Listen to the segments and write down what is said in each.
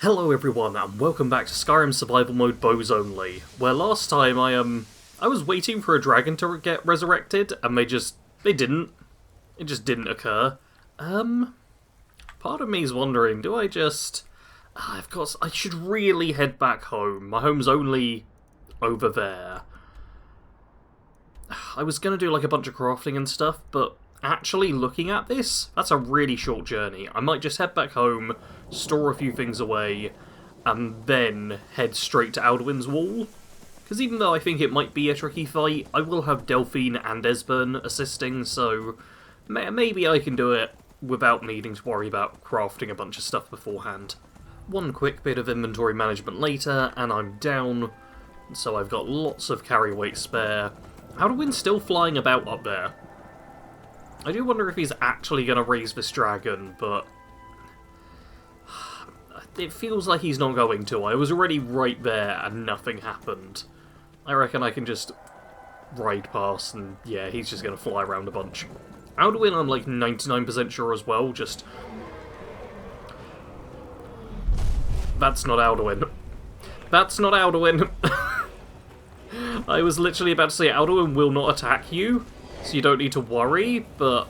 Hello everyone, and welcome back to Skyrim Survival Mode Bows Only, where last time I was waiting for a dragon to get resurrected, and they didn't. It just didn't occur. Part of me is wondering, do I just... I should really head back home. My home's only over there. I was gonna do like a bunch of crafting and stuff, but actually looking at this, that's a really short journey. I might just head back home, store a few things away, and then head straight to Alduin's Wall. Because even though I think it might be a tricky fight, I will have Delphine and Esbern assisting, so maybe I can do it without needing to worry about crafting a bunch of stuff beforehand. One quick bit of inventory management later, and I'm down, so I've got lots of carry weight spare. Alduin's still flying about up there. I do wonder if he's actually going to raise this dragon, but it feels like he's not going to. I was already right there and nothing happened. I reckon I can just ride past and yeah, he's just going to fly around a bunch. Alduin I'm like 99% sure as well, just... That's not Alduin. That's not Alduin. I was literally about to say Alduin will not attack you, so you don't need to worry, but...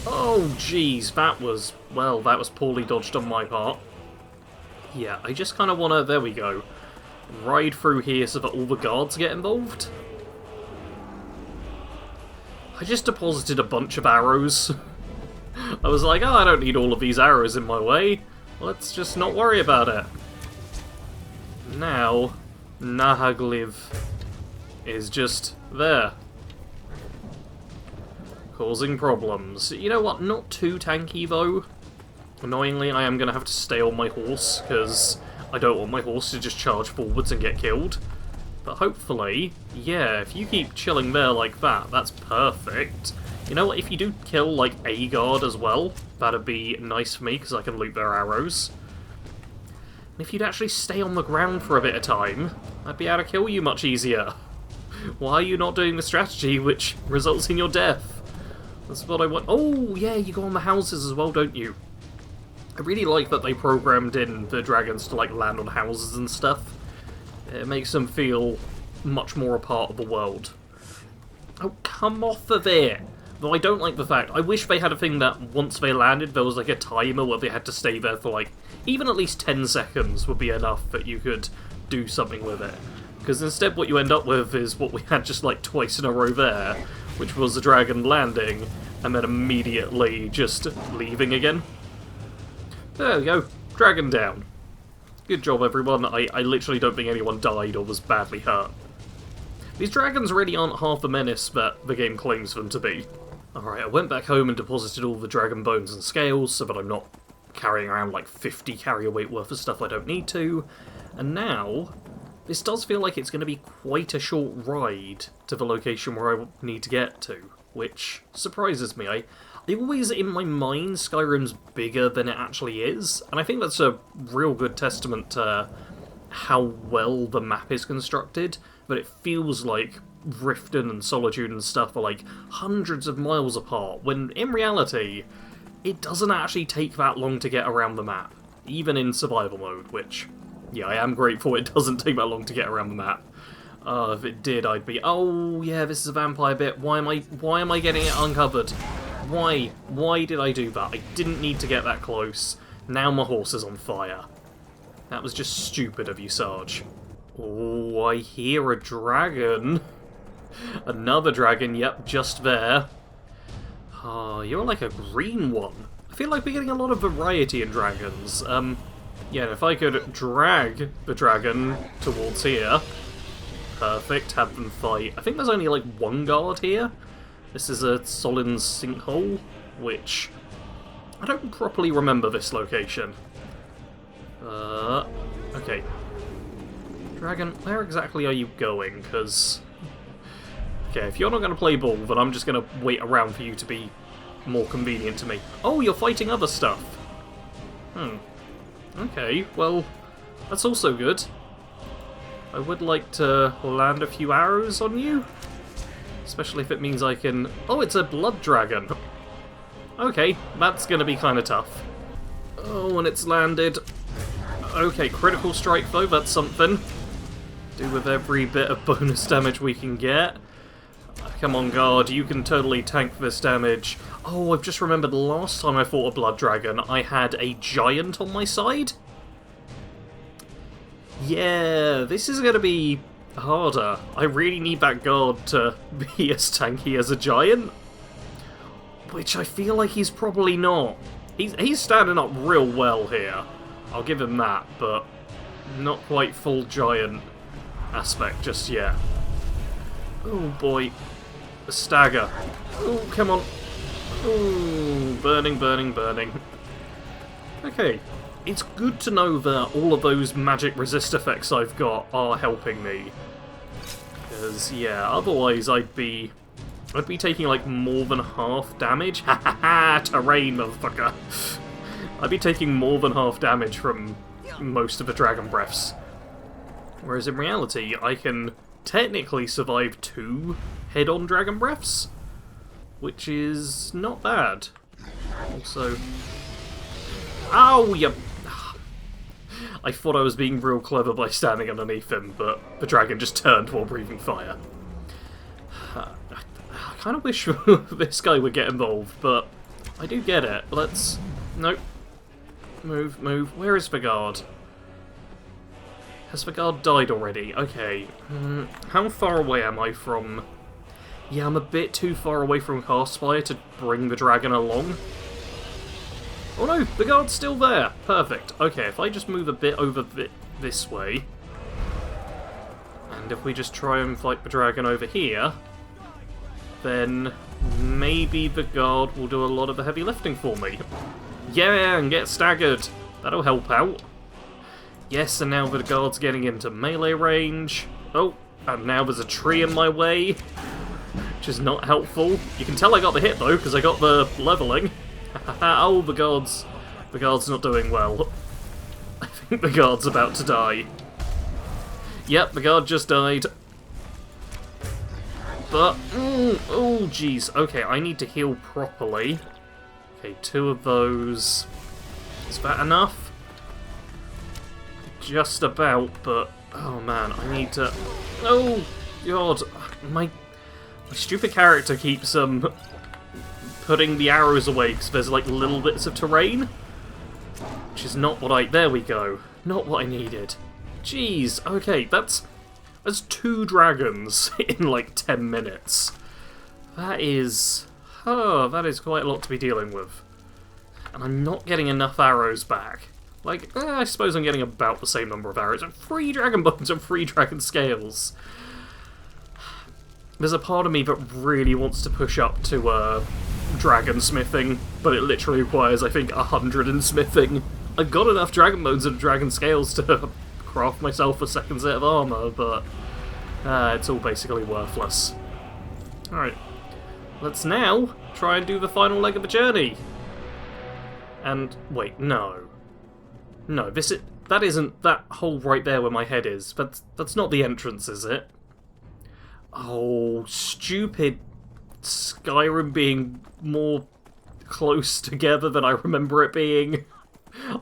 Oh, jeez, that was poorly dodged on my part. Yeah, I just kind of want to, there we go, ride through here so that all the guards get involved. I just deposited a bunch of arrows. I was like, oh, I don't need all of these arrows in my way. Let's just not worry about it. Now, Nahagliv is just there, causing problems. You know what, not too tanky though. Annoyingly, I am going to have to stay on my horse, because I don't want my horse to just charge forwards and get killed. But hopefully, yeah, if you keep chilling there like that, that's perfect. You know what, if you do kill, like, a guard as well, that'd be nice for me, because I can loot their arrows. And if you'd actually stay on the ground for a bit of time, I'd be able to kill you much easier. Why are you not doing the strategy which results in your death? That's what I want. Oh, yeah, you go on the houses as well, don't you? I really like that they programmed in the dragons to, like, land on houses and stuff. It makes them feel much more a part of the world. Oh, come off of it! Though I don't like the fact, I wish they had a thing that once they landed, there was, like, a timer where they had to stay there for, like, even at least 10 seconds would be enough that you could do something with it. Because instead what you end up with is what we had just, like, twice in a row there, which was the dragon landing, and then immediately just leaving again. There we go. Dragon down. Good job, everyone. I literally don't think anyone died or was badly hurt. These dragons really aren't half the menace that the game claims them to be. Alright, I went back home and deposited all the dragon bones and scales so that I'm not carrying around like 50 carrier weight worth of stuff I don't need to. And now, this does feel like it's going to be quite a short ride to the location where I need to get to, which surprises me. I always, in my mind, Skyrim's bigger than it actually is, and I think that's a real good testament to how well the map is constructed, but it feels like Riften and Solitude and stuff are like hundreds of miles apart, when in reality, it doesn't actually take that long to get around the map, even in survival mode, which, yeah, I am grateful it doesn't take that long to get around the map. If it did, I'd be, oh yeah, this is a vampire bit, why am I getting it uncovered? Why did I do that? I didn't need to get that close. Now my horse is on fire. That was just stupid of you, Sarge. Oh, I hear a dragon. Another dragon, yep, just there. Oh, you're like a green one. I feel like we're getting a lot of variety in dragons. Yeah, if I could drag the dragon towards here. Perfect, have them fight. I think there's only like one guard here. This is a Solin's sinkhole, which I don't properly remember this location. Okay. Dragon, where exactly are you going? Because, okay, if you're not going to play ball, then I'm just going to wait around for you to be more convenient to me. Oh, you're fighting other stuff. Okay, well, that's also good. I would like to land a few arrows on you. Especially if it means I can... Oh, it's a blood dragon. Okay, that's gonna be kind of tough. Oh, and it's landed. Okay, critical strike though, that's something. Do with every bit of bonus damage we can get. Come on, guard, you can totally tank this damage. Oh, I've just remembered the last time I fought a blood dragon, I had a giant on my side. Yeah, this is going to be harder. I really need that guard to be as tanky as a giant. Which I feel like he's probably not. He's standing up real well here. I'll give him that, but not quite full giant aspect just yet. Oh boy. A stagger. Oh, come on. Oh, burning, burning, burning. Okay. It's good to know that all of those magic resist effects I've got are helping me. Because, yeah, otherwise I'd be taking, like, more than half damage. Ha ha ha! Terrain, motherfucker! I'd be taking more than half damage from most of the dragon breaths. Whereas in reality, I can technically survive 2 head-on dragon breaths, which is not bad. Also... Ow, you... I thought I was being real clever by standing underneath him, but the dragon just turned while breathing fire. I kind of wish this guy would get involved, but I do get it. Let's... Nope. Move, move. Where is the guard? Has the guard died already? Okay. How far away am I from... Yeah, I'm a bit too far away from Castspire to bring the dragon along. Oh no, the guard's still there. Perfect. Okay, if I just move a bit over this way, and if we just try and fight the dragon over here, then maybe the guard will do a lot of the heavy lifting for me. Yeah, and get staggered. That'll help out. Yes, and now the guard's getting into melee range. Oh, and now there's a tree in my way, which is not helpful. You can tell I got the hit though, because I got the leveling. Oh, the guard's not doing well. I think the guard's about to die. Yep, the guard just died. But, oh jeez. Okay, I need to heal properly. Okay, 2 of those. Is that enough? Just about, but, oh man, I need to... Oh, God. My stupid character keeps, putting the arrows away because there's like little bits of terrain, which is not what I... There we go. Not what I needed. Jeez, okay, that's 2 dragons in like 10 minutes. That is... Oh, that is quite a lot to be dealing with. And I'm not getting enough arrows back. Like, I suppose I'm getting about the same number of arrows. And 3 dragon bones and 3 dragon scales. There's a part of me that really wants to push up to, dragon smithing, but it literally requires, I think, 100 in smithing. I've got enough dragon bones and dragon scales to craft myself a second set of armour, but it's all basically worthless. Alright, let's now try and do the final leg of the journey. And, wait, no. No, that isn't that hole right there where my head is. That's not the entrance, is it? Oh, stupid Skyrim being more close together than I remember it being.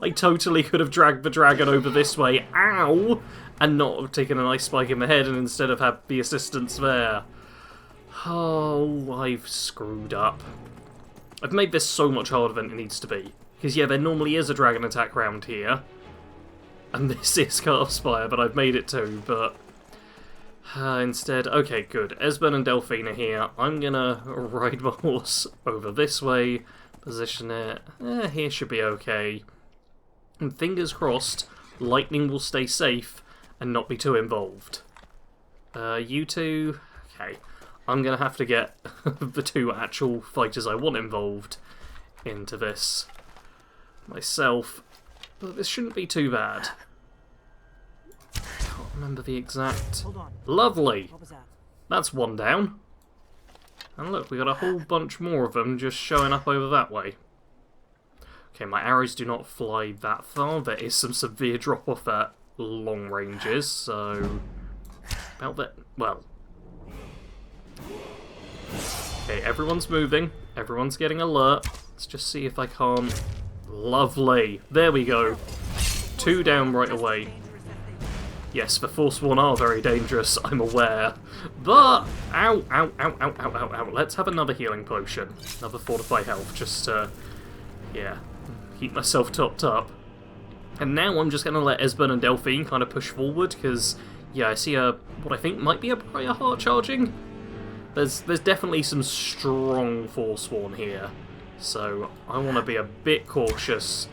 I totally could have dragged the dragon over this way, ow, and not have taken an ice spike in the head and instead have had the assistance there. Oh, I've screwed up. I've made this so much harder than it needs to be. Because yeah, there normally is a dragon attack round here. And this is Castspire, but I've made it too, but... instead, okay, good. Esben and Delphine are here. I'm gonna ride my horse over this way, position it. Here should be okay. And fingers crossed, lightning will stay safe and not be too involved. You two... Okay. I'm gonna have to get the 2 actual fighters I want involved into this myself. But this shouldn't be too bad. Can't remember the exact... Lovely! What was that? That's 1 down. And look, we got a whole bunch more of them just showing up over that way. Okay, my arrows do not fly that far. There is some severe drop-off at long ranges, so... About that... Well... Okay, everyone's moving. Everyone's getting alert. Let's just see if I can't... Lovely. There we go. 2 down right away. Yes, the Forsworn are very dangerous, I'm aware. But, ow, ow, ow, ow, ow, ow, ow. Let's have another healing potion. Another fortify health, just yeah, keep myself topped up. And now I'm just going to let Esbern and Delphine kind of push forward, because, yeah, I see what I think might be a Briar Heart charging. There's definitely some strong Forsworn here, so I want to be a bit cautious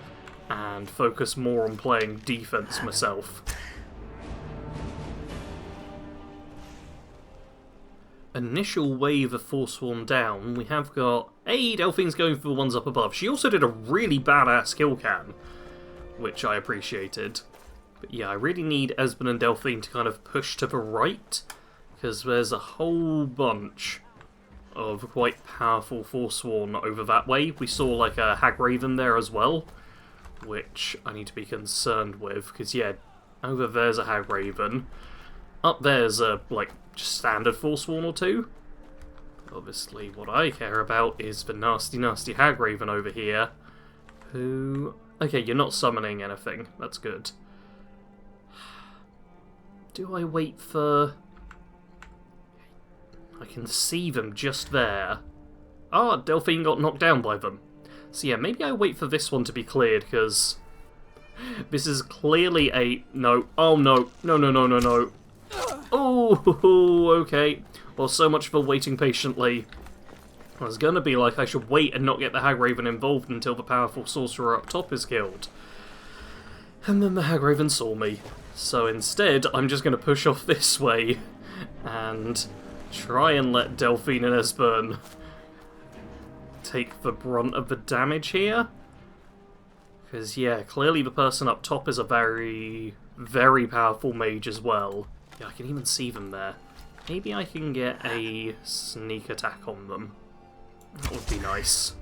and focus more on playing defense myself. Initial wave of Forsworn down, we have got... Hey, Delphine's going for the ones up above. She also did a really badass kill cam, which I appreciated. But yeah, I really need Esbern and Delphine to kind of push to the right, because there's a whole bunch of quite powerful Forsworn over that way. We saw like a Hagraven there as well, which I need to be concerned with, because yeah, over there's a Hagraven. Up there's a, like, just standard Forsworn or two. Obviously, what I care about is the nasty, nasty Hagraven over here, who... Okay, you're not summoning anything. That's good. Do I wait for... I can see them just there. Ah, Delphine got knocked down by them. So yeah, maybe I wait for this one to be cleared, because... This is clearly a... No. Oh, no. No, no, no, no, no. Oh, okay. Well, so much for waiting patiently. I was gonna be like, I should wait and not get the Hagraven involved until the powerful sorcerer up top is killed. And then the Hagraven saw me. So instead, I'm just gonna push off this way and try and let Delphine and Esbern take the brunt of the damage here. Because, yeah, clearly the person up top is a very, very powerful mage as well. Yeah, I can even see them there. Maybe I can get a sneak attack on them. That would be nice.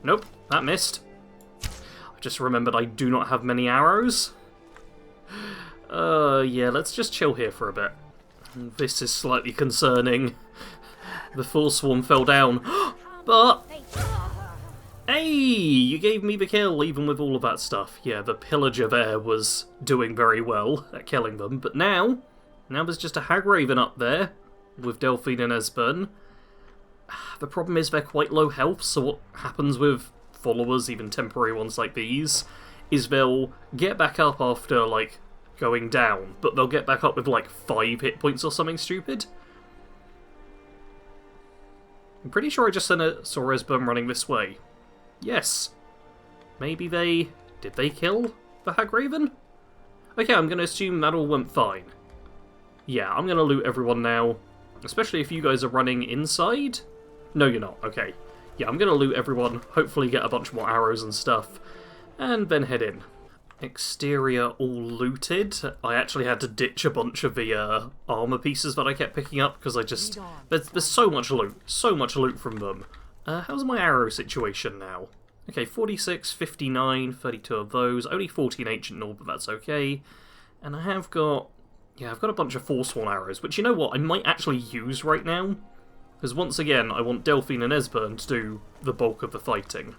Nope, that missed. I just remembered I do not have many arrows. Yeah, let's just chill here for a bit. This is slightly concerning. The Forsworn fell down. But... Hey! You gave me the kill, even with all of that stuff. Yeah, the Pillager there was doing very well at killing them. But now there's just a Hagraven up there with Delphine and Esbern. The problem is they're quite low health, so what happens with followers, even temporary ones like these, is they'll get back up after, like, going down, but they'll get back up with, like, 5 hit points or something stupid. I'm pretty sure I just saw Esbern running this way. Yes. Maybe they... Did they kill the Hagraven? Okay, I'm going to assume that all went fine. Yeah, I'm going to loot everyone now. Especially if you guys are running inside. No, you're not. Okay. Yeah, I'm going to loot everyone, hopefully get a bunch more arrows and stuff, and then head in. Exterior all looted. I actually had to ditch a bunch of the armor pieces that I kept picking up, because I just... There's so much loot from them. How's my arrow situation now? Okay, 46, 59, 32 of those, only 14 Ancient Nord, but that's okay. And I have got... Yeah, I've got a bunch of Forsworn arrows, which, you know what, I might actually use right now. Because once again, I want Delphine and Esbern to do the bulk of the fighting.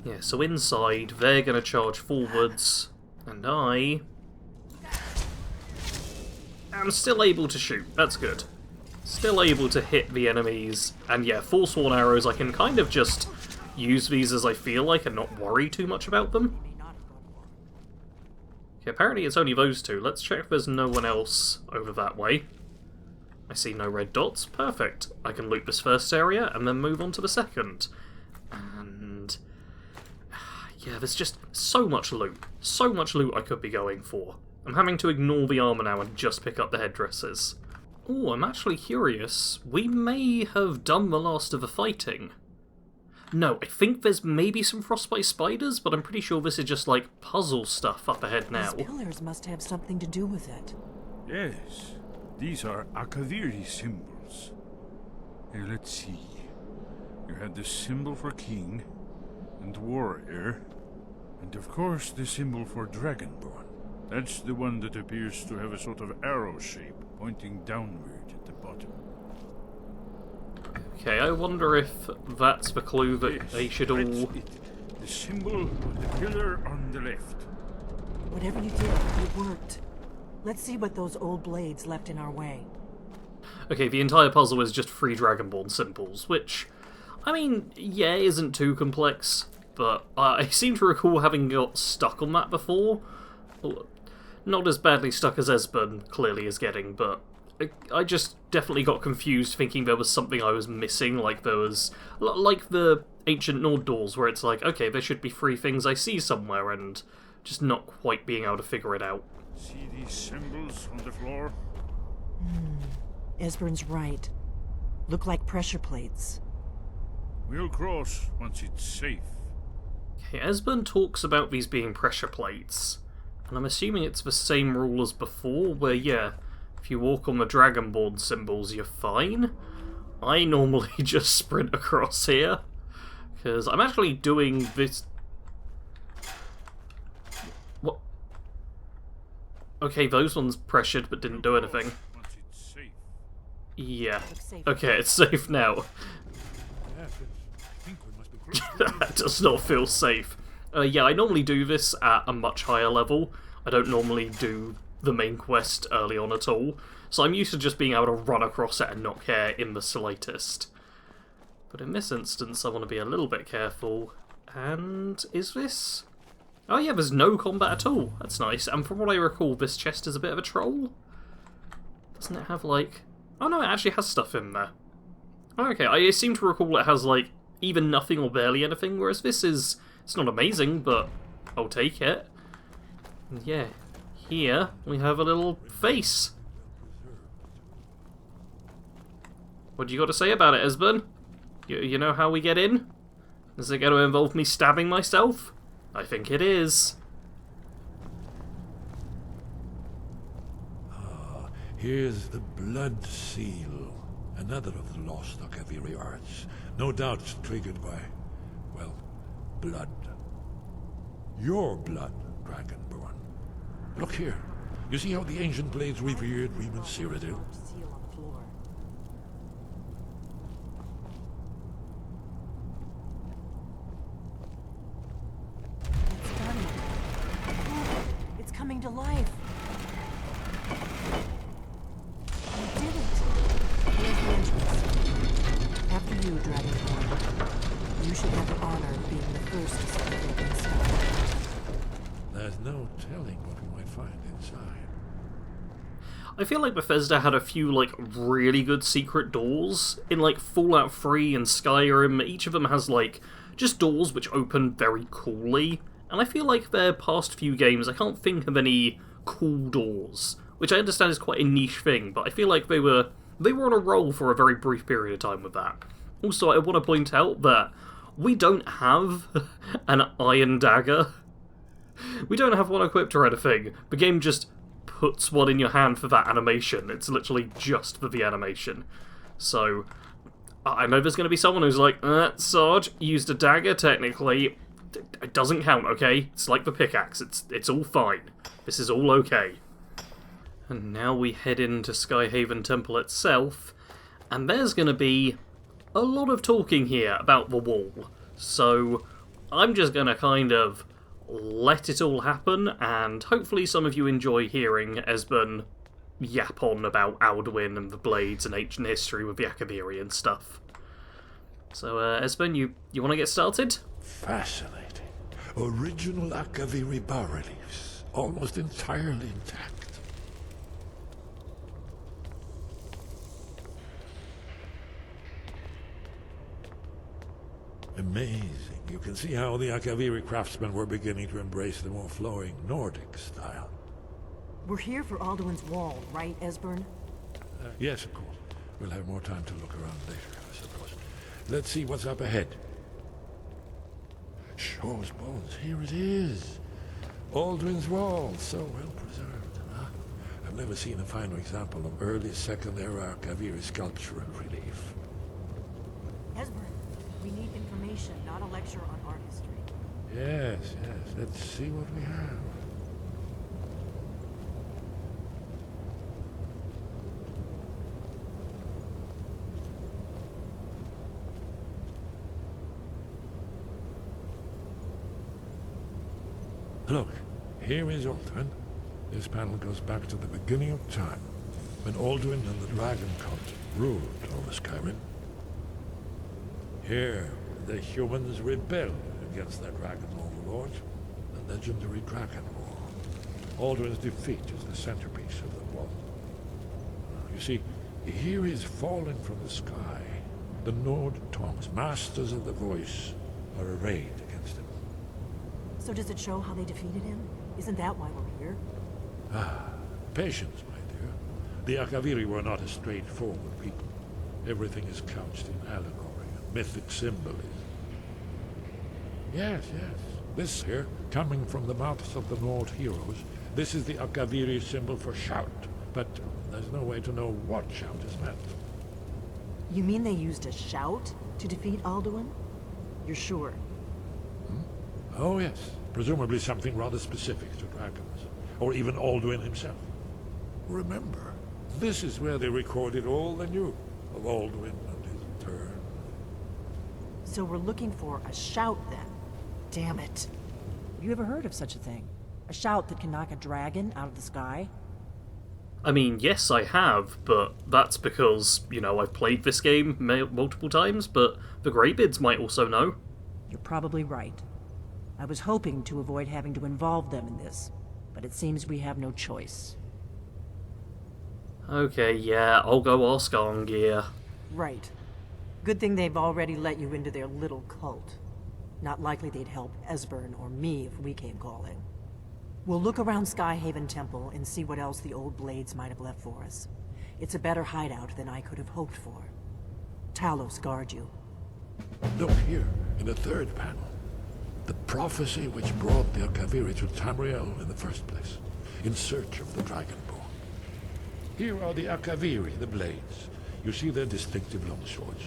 Yeah, so inside, they're going to charge forwards, and I am still able to shoot. That's good. Still able to hit the enemies, and yeah, Forsworn arrows, I can kind of just use these as I feel like and not worry too much about them. Okay, apparently it's only those two. Let's check if there's no one else over that way. I see no red dots. Perfect. I can loot this first area and then move on to the second. And... yeah, there's just so much loot. So much loot I could be going for. I'm having to ignore the armor now and just pick up the headdresses. Oh, I'm actually curious. We may have done the last of the fighting. No, I think there's maybe some frostbite spiders, but I'm pretty sure this is just, like, puzzle stuff up ahead now. These pillars must have something to do with it. Yes, these are Akaviri symbols. Here, let's see. You had the symbol for king, and warrior, and of course the symbol for dragonborn. That's the one that appears to have a sort of arrow shape, pointing downward at the bottom. Okay, I wonder if that's the clue that they should all... That's it. The symbol on the pillar on the left. Whatever you did, it worked. Let's see what those old blades left in our way. Okay, the entire puzzle is just 3 Dragonborn symbols, which, I mean, yeah, isn't too complex, but I seem to recall having got stuck on that before. Not as badly stuck as Esbern clearly is getting, but I just definitely got confused thinking there was something I was missing, like there was... like the Ancient Nord doors, where it's like, okay, there should be 3 things I see somewhere, and just not quite being able to figure it out. See these symbols on the floor? Esbern's right. Look like pressure plates. We'll cross once it's safe. Okay, Esbern talks about these being pressure plates, and I'm assuming it's the same rule as before, where, yeah, if you walk on the Dragonborn symbols, you're fine. I normally just sprint across here, because I'm actually doing this... What? Okay, those ones pressured but didn't do anything. Once it's safe. Yeah. Looks safe. Okay, it's safe now. Yes, I think we must be close. That does not feel safe. Yeah, I normally do this at a much higher level. I don't normally do the main quest early on at all, so I'm used to just being able to run across it and not care in the slightest. But in this instance, I want to be a little bit careful. And is this... Oh yeah, there's no combat at all. That's nice. And from what I recall, this chest is a bit of a troll. Doesn't it have, like... Oh no, it actually has stuff in there. Okay, I seem to recall it has, like, even nothing or barely anything, whereas this is... It's not amazing, but I'll take it. And yeah, here we have a little face. What do you got to say about it, Esbern? You know how we get in? Is it going to involve me stabbing myself? I think it is. Here's the blood seal. Another of the lost Akaviri arts. No doubt triggered by, well, blood. Your blood, Dragonborn. Look here. You see how the ancient blades revered Reman Cyrodiil? Seal on the floor. It's done. Look, it's coming to life. You did it. Here's the entrance. After you, Dragonborn. You should have the honor of being the first to set foot inside. There's no telling what we might find inside. I feel like Bethesda had a few, like, really good secret doors. In, like, Fallout 3 and Skyrim, each of them has, like, just doors which open very coolly. And I feel like their past few games, I can't think of any cool doors. Which I understand is quite a niche thing, but I feel like they were on a roll for a very brief period of time with that. Also, I want to point out that we don't have an iron dagger. We don't have one equipped or anything. The game just puts one in your hand for that animation. It's literally just for the animation. So, I know there's going to be someone who's like, Sarge, used a dagger, technically. It doesn't count, okay? It's like the pickaxe. It's all fine. This is all okay. And now we head into Skyhaven Temple itself, and there's going to be a lot of talking here about the wall. So, I'm just going to kind of let it all happen, and hopefully some of you enjoy hearing Esbern yap on about Alduin and the blades and ancient history with the Akaviri and stuff. So, Esbern, you want to get started? Fascinating. Original Akaviri bas-reliefs, almost entirely intact. Amazing. You can see how the Akaviri craftsmen were beginning to embrace the more flowing Nordic style. We're here for Alduin's wall, right, Esbern? Yes, of course. We'll have more time to look around later, I suppose. Let's see what's up ahead. Shows bones. Here it is. Alduin's wall, so well preserved. Huh? I've never seen a finer example of early Second-era Akaviri sculpture and relief. Esbern, we need information, not a lecture on art history. Yes. Let's see what we have. Look, here is Alduin. This panel goes back to the beginning of time, when Alduin and the Dragon Cult ruled over Skyrim. Here, the humans rebelled against their dragon overlord, the legendary Dragon War. Alduin's defeat is the centerpiece of the wall. You see, here is fallen from the sky. The Nord Tongs, masters of the voice, are arrayed against him. So does it show how they defeated him? Isn't that why we're here? Patience, my dear. The Akaviri were not a straightforward people. Everything is couched in allegory and mythic symbolism. Yes. This here, coming from the mouths of the Nord heroes, this is the Akaviri symbol for shout, but there's no way to know what shout is meant. You mean they used a shout to defeat Alduin? You're sure? Oh yes, presumably something rather specific to dragons, or even Alduin himself. Remember, this is where they recorded all they knew of Alduin and his turn. So we're looking for a shout then. Damn it. Have you ever heard of such a thing? A shout that can knock a dragon out of the sky? I mean, yes, I have, but that's because, I've played this game multiple times, but the Greybeards might also know. You're probably right. I was hoping to avoid having to involve them in this, but it seems we have no choice. Okay, yeah, I'll go ask Arngeir. Right. Good thing they've already let you into their little cult. Not likely they'd help Esbern or me if we came calling. We'll look around Skyhaven Temple and see what else the old blades might have left for us. It's a better hideout than I could have hoped for. Talos guard you. Look here, in the third panel. The prophecy which brought the Akaviri to Tamriel in the first place, in search of the Dragonborn. Here are the Akaviri, the blades. You see their distinctive long swords.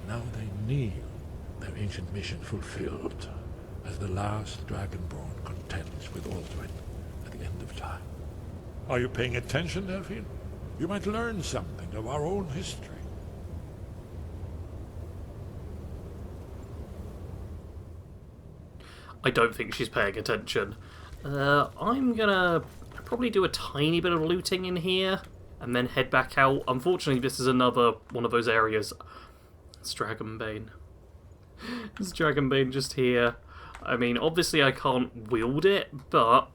Now they kneel, their ancient mission fulfilled, as the last Dragonborn contends with Alduin at the end of time. Are you paying attention, Delphine? You might learn something of our own history. I don't think she's paying attention. I'm gonna probably do a tiny bit of looting in here, and then head back out. Unfortunately, this is another one of those areas. It's Dragonbane. It's Dragonbane just here. I mean, obviously I can't wield it, but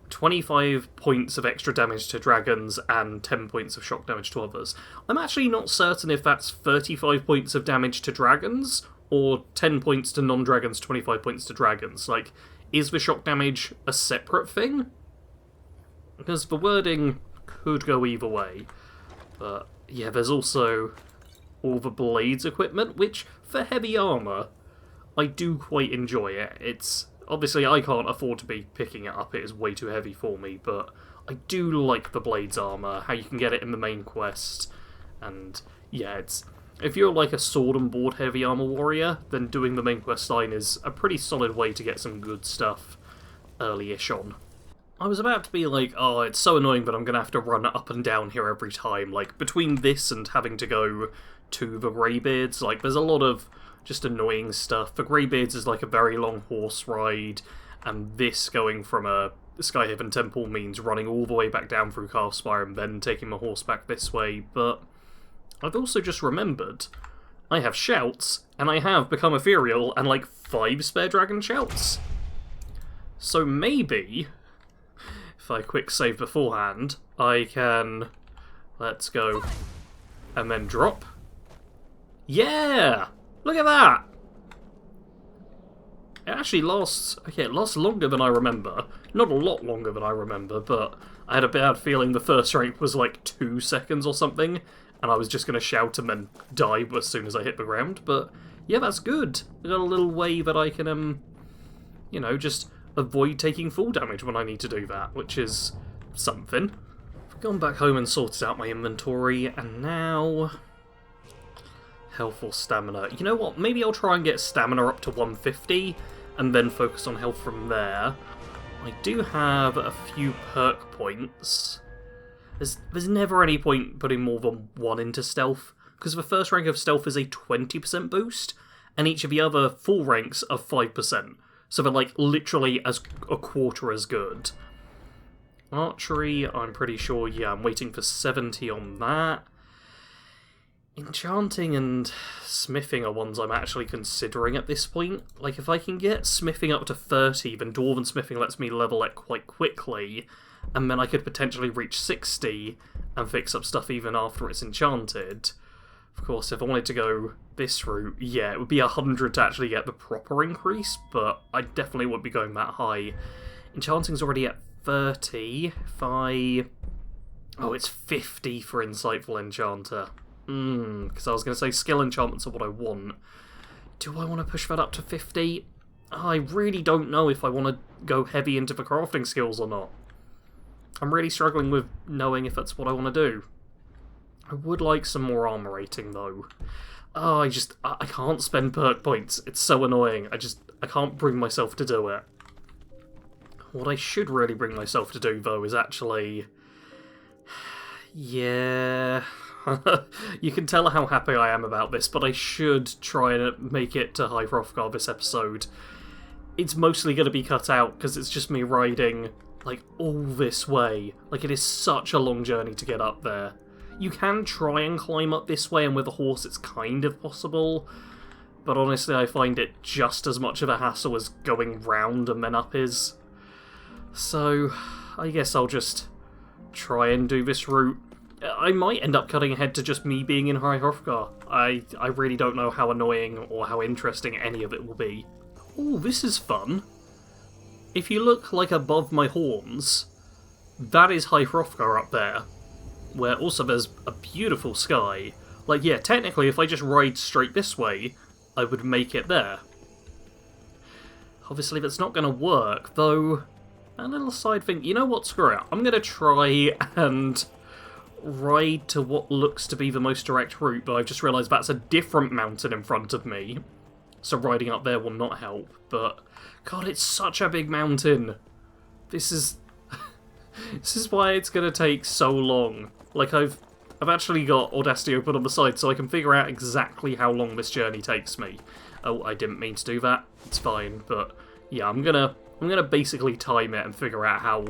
25 points of extra damage to dragons and 10 points of shock damage to others. I'm actually not certain if that's 35 points of damage to dragons, or 10 points to non-dragons, 25 points to dragons. Like, is the shock damage a separate thing? Because the wording could go either way. But, yeah, there's also all the blades equipment, which, for heavy armour, I do quite enjoy it. It's obviously I can't afford to be picking it up, it is way too heavy for me, but I do like the blades armour, how you can get it in the main quest, and yeah, if you're like a sword and board heavy armour warrior, then doing the main quest line is a pretty solid way to get some good stuff early-ish on. I was about to be like, oh, it's so annoying that I'm going to have to run up and down here every time, like, between this and having to go to the Greybeards, like, there's a lot of just annoying stuff. The Greybeards is like a very long horse ride, and this going from a Skyhaven Temple means running all the way back down through Carspire and then taking my horse back this way, but I've also just remembered I have shouts, and I have become ethereal and like 5 spare dragon shouts. So maybe, if I quick save beforehand, I can, let's go, and then drop. Yeah! Look at that! It actually lasts, okay, it lasts longer than I remember. Not a lot longer than I remember, but I had a bad feeling the first rank was like 2 seconds or something, and I was just going to shout and then die as soon as I hit the ground, but yeah, that's good. I got a little way that I can, just avoid taking full damage when I need to do that, which is something. I've gone back home and sorted out my inventory, and now health or stamina. You know what? Maybe I'll try and get stamina up to 150 and then focus on health from there. I do have a few perk points. There's never any point putting more than 1 into stealth, because the first rank of stealth is a 20% boost, and each of the other full ranks are 5%. So they're like literally as a quarter as good. Archery, I'm pretty sure, yeah, I'm waiting for 70 on that. Enchanting and smithing are ones I'm actually considering at this point. Like, if I can get smithing up to 30, then dwarven smithing lets me level it quite quickly, and then I could potentially reach 60 and fix up stuff even after it's enchanted. Of course, if I wanted to go this route, yeah, it would be 100 to actually get the proper increase, but I definitely wouldn't be going that high. Enchanting's already at 30. If I... Oh, it's 50 for Insightful Enchanter. Because I was going to say skill enchantments are what I want. Do I want to push that up to 50? I really don't know if I want to go heavy into the crafting skills or not. I'm really struggling with knowing if that's what I want to do. I would like some more armor rating, though. Oh, I can't spend perk points. It's so annoying. I can't bring myself to do it. What I should really bring myself to do, though, is actually... Yeah... You can tell how happy I am about this, but I should try and make it to High Hrothgar this episode. It's mostly going to be cut out, because it's just me riding, like, all this way. Like, it is such a long journey to get up there. You can try and climb up this way, and with a horse it's kind of possible, but honestly I find it just as much of a hassle as going round and then up is. So, I guess I'll just try and do this route. I might end up cutting ahead to just me being in High Hrothgar. I really don't know how annoying or how interesting any of it will be. Oh, this is fun. If you look, like, above my horns, that is High Hrothgar up there, where also there's a beautiful sky. Like, yeah, technically, if I just ride straight this way, I would make it there. Obviously, that's not going to work, though. A little side thing. You know what? Screw it. I'm going to try and ride to what looks to be the most direct route, but I've just realised that's a different mountain in front of me. So riding up there will not help, but... God, it's such a big mountain! This is... This is why it's going to take so long. Like, I've actually got Audacity open on the side, so I can figure out exactly how long this journey takes me. Oh, I didn't mean to do that. It's fine, but... Yeah, I'm gonna basically time it and figure out how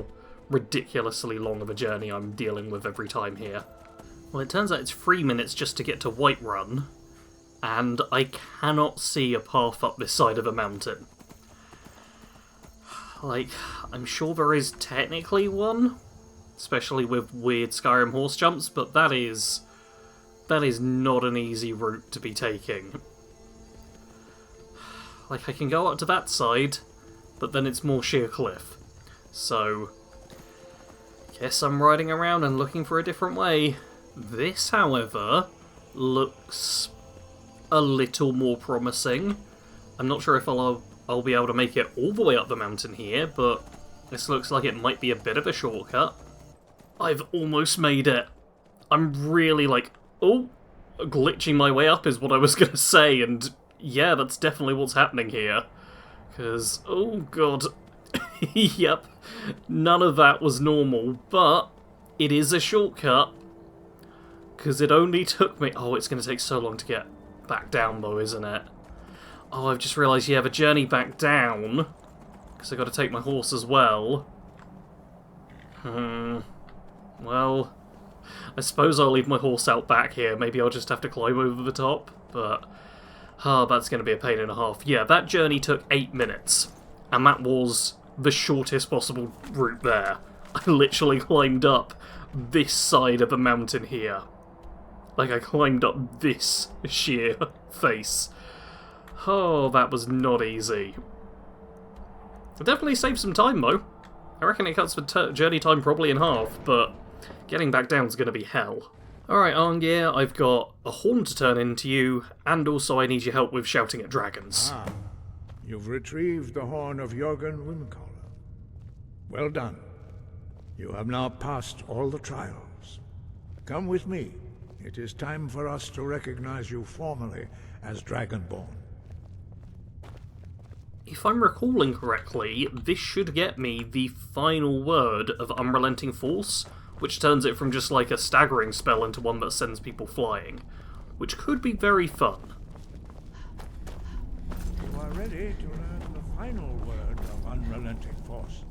ridiculously long of a journey I'm dealing with every time here. Well, it turns out it's 3 minutes just to get to Whiterun, and I cannot see a path up this side of a mountain. Like, I'm sure there is technically one, especially with weird Skyrim horse jumps, but that is not an easy route to be taking. Like, I can go up to that side, but then it's more sheer cliff. So, guess I'm riding around and looking for a different way. This, however, looks a little more promising. I'm not sure if I'll be able to make it all the way up the mountain here, but this looks like it might be a bit of a shortcut. I've almost made it. I'm really like, oh, glitching my way up is what I was going to say, and yeah, that's definitely what's happening here. Because, oh god, yep, none of that was normal, but it is a shortcut. Because it only took me... Oh, it's going to take so long to get back down though, isn't it? Oh, I've just realised, yeah, the journey back down, because I've got to take my horse as well. Well, I suppose I'll leave my horse out back here. Maybe I'll just have to climb over the top, but... that's going to be a pain and a half. Yeah, that journey took 8 minutes, and that was the shortest possible route there. I literally climbed up this side of the mountain here. Like, I climbed up this sheer face. Oh, that was not easy. It definitely saved some time, though. I reckon it cuts the journey time probably in half, but getting back down is going to be hell. Alright, Arngeir, I've got a horn to turn into you, and also I need your help with shouting at dragons. Ah, you've retrieved the horn of Jörgen Windcaller. Well done. You have now passed all the trials. Come with me. It is time for us to recognize you formally as Dragonborn. If I'm recalling correctly, this should get me the final word of Unrelenting Force, which turns it from just like a staggering spell into one that sends people flying, which could be very fun. You are ready to learn the final word of unrelenting force.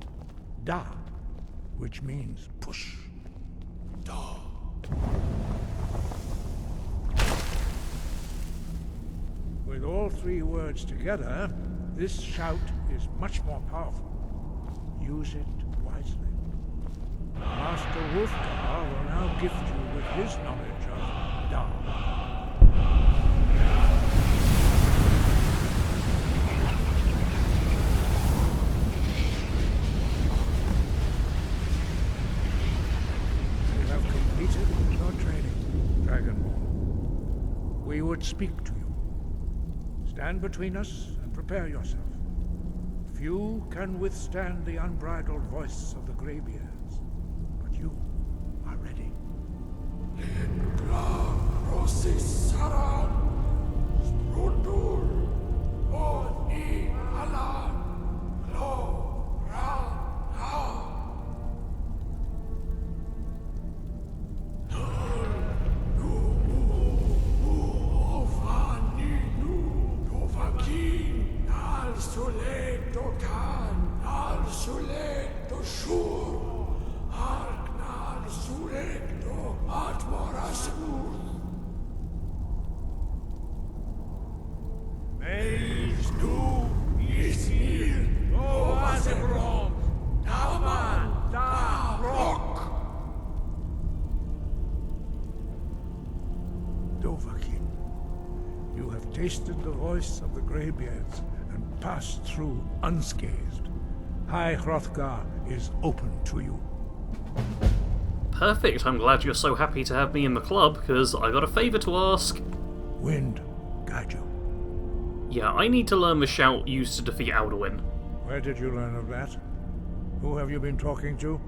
Da, which means push. Da. With all three words together, this shout is much more powerful. Use it wisely. Master Wolfgar will now gift you with his knowledge of Da. You have completed your training, Dragonborn. We would speak to you. Stand between us and prepare yourself. Few can withstand the unbridled voice of the Greybeards, but you are ready. Dovahkiin, you have tasted the voice of the Greybeards and passed through unscathed. High Hrothgar is open to you. Perfect, I'm glad you're so happy to have me in the club, because I got a favour to ask. Wind, guide you. Yeah, I need to learn the shout used to defeat Alduin. Where did you learn of that? Who have you been talking to?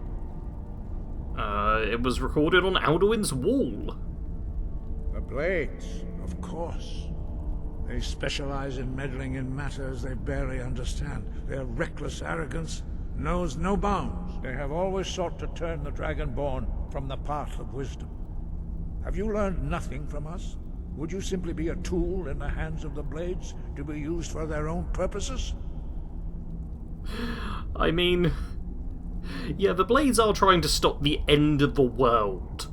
It was recorded on Alduin's wall. The Blades, of course. They specialize in meddling in matters they barely understand. Their reckless arrogance knows no bounds. They have always sought to turn the Dragonborn from the path of wisdom. Have you learned nothing from us? Would you simply be a tool in the hands of the Blades to be used for their own purposes? I mean... yeah, the Blades are trying to stop the end of the world.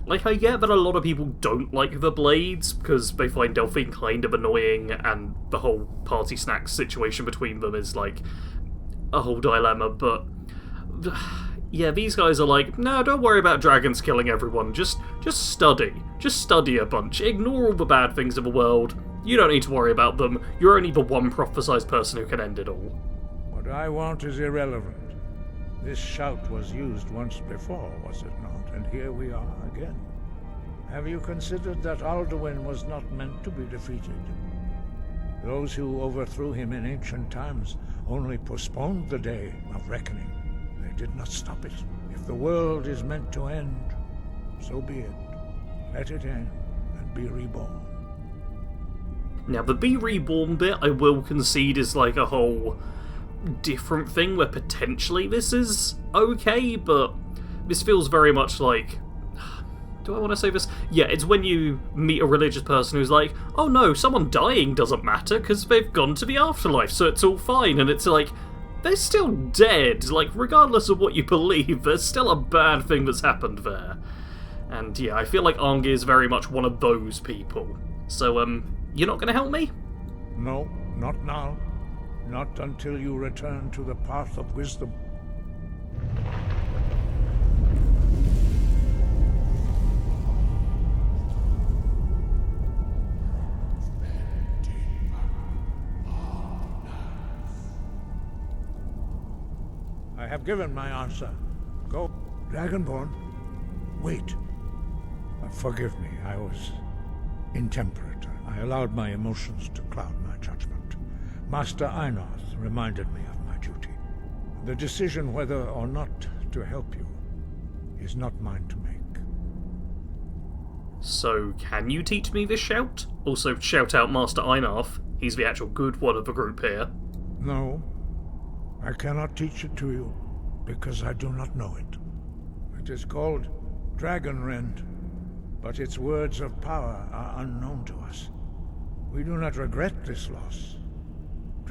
Like, I get that a lot of people don't like the Blades, because they find Delphine kind of annoying, and the whole party snacks situation between them is, like, a whole dilemma, but... yeah, these guys are like, no, don't worry about dragons killing everyone, just study. Just study a bunch. Ignore all the bad things in the world. You don't need to worry about them. You're only the one prophesized person who can end it all. What I want is irrelevant. This shout was used once before, was it not? And here we are again. Have you considered that Alduin was not meant to be defeated? Those who overthrew him in ancient times only postponed the day of reckoning. They did not stop it. If the world is meant to end, so be it. Let it end and be reborn. Now, the be reborn bit, I will concede, is like a whole different thing where potentially this is okay, but this feels very much like... do I want to say this? Yeah, it's when you meet a religious person who's like, oh no, someone dying doesn't matter because they've gone to the afterlife, so it's all fine, and it's like, they're still dead. Like, regardless of what you believe, there's still a bad thing that's happened there. And yeah, I feel like Arngi is very much one of those people. So, you're not gonna help me? No, not now. Not until you return to the path of wisdom. I have given my answer. Go. Dragonborn, wait. Forgive me, I was intemperate. I allowed my emotions to cloud my judgment. Master Einarth reminded me of my duty. The decision whether or not to help you is not mine to make. So, can you teach me this shout? Also, shout out Master Einarth. He's the actual good one of the group here. No, I cannot teach it to you, because I do not know it. It is called Dragon Rend, but its words of power are unknown to us. We do not regret this loss.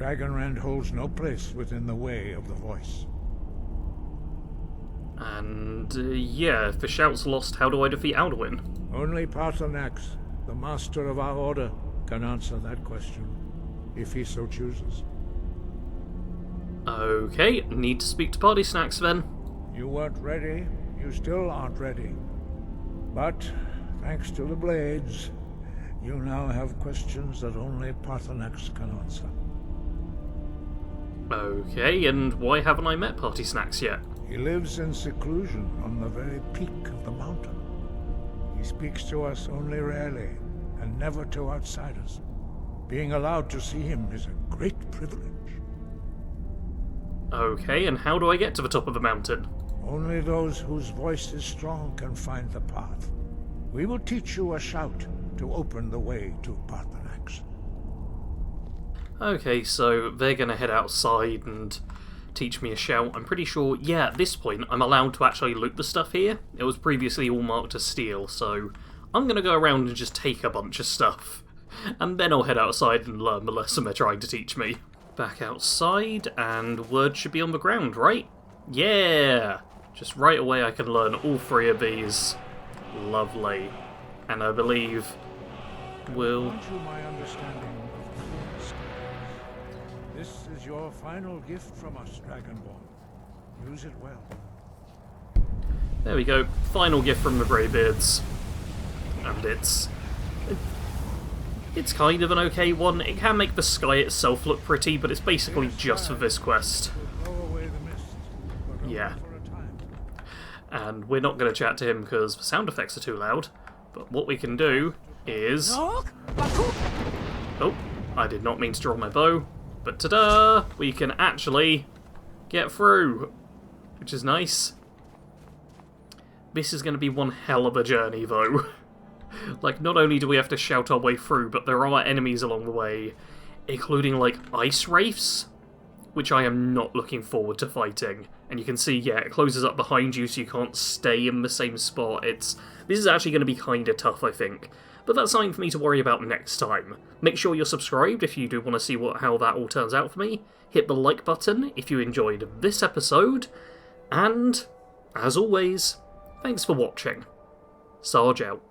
Dragonrend holds no place within the way of the voice. And, yeah, if the shout's lost, how do I defeat Alduin? Only Paarthurnax, the master of our order, can answer that question, if he so chooses. Okay, need to speak to Party Snacks then. You weren't ready, you still aren't ready. But, thanks to the blades, you now have questions that only Paarthurnax can answer. Okay, and why haven't I met Party Snacks yet? He lives in seclusion on the very peak of the mountain. He speaks to us only rarely, and never to outsiders. Being allowed to see him is a great privilege. Okay, and how do I get to the top of the mountain? Only those whose voice is strong can find the path. We will teach you a shout to open the way to Paarthurnax. Okay, so they're gonna head outside and teach me a shout. I'm pretty sure, yeah, at this point, I'm allowed to actually loot the stuff here. It was previously all marked as steal, so I'm gonna go around and just take a bunch of stuff. And then I'll head outside and learn the lesson they're trying to teach me. Back outside, and word should be on the ground, right? Yeah! Just right away I can learn all three of these. Lovely. And I believe we'll... Grant you my understanding of the skies. This is your final gift from us, Dragonborn. Use it well. There we go. Final gift from the Greybeards. And it's kind of an okay one. It can make the sky itself look pretty, but it's basically just for this quest. Blow away the mist, but only Yeah. for a time. And we're not going to chat to him because the sound effects are too loud. But what we can do is... Oh, I did not mean to draw my bow. But ta-da! We can actually get through, which is nice. This is going to be one hell of a journey, though. Like, not only do we have to shout our way through, but there are enemies along the way, including, like, ice wraiths, which I am not looking forward to fighting. And you can see, yeah, it closes up behind you so you can't stay in the same spot. This is actually going to be kind of tough, I think. But that's something for me to worry about next time. Make sure you're subscribed if you do want to see how that all turns out for me. Hit the like button if you enjoyed this episode. And, as always, thanks for watching. Sarge out.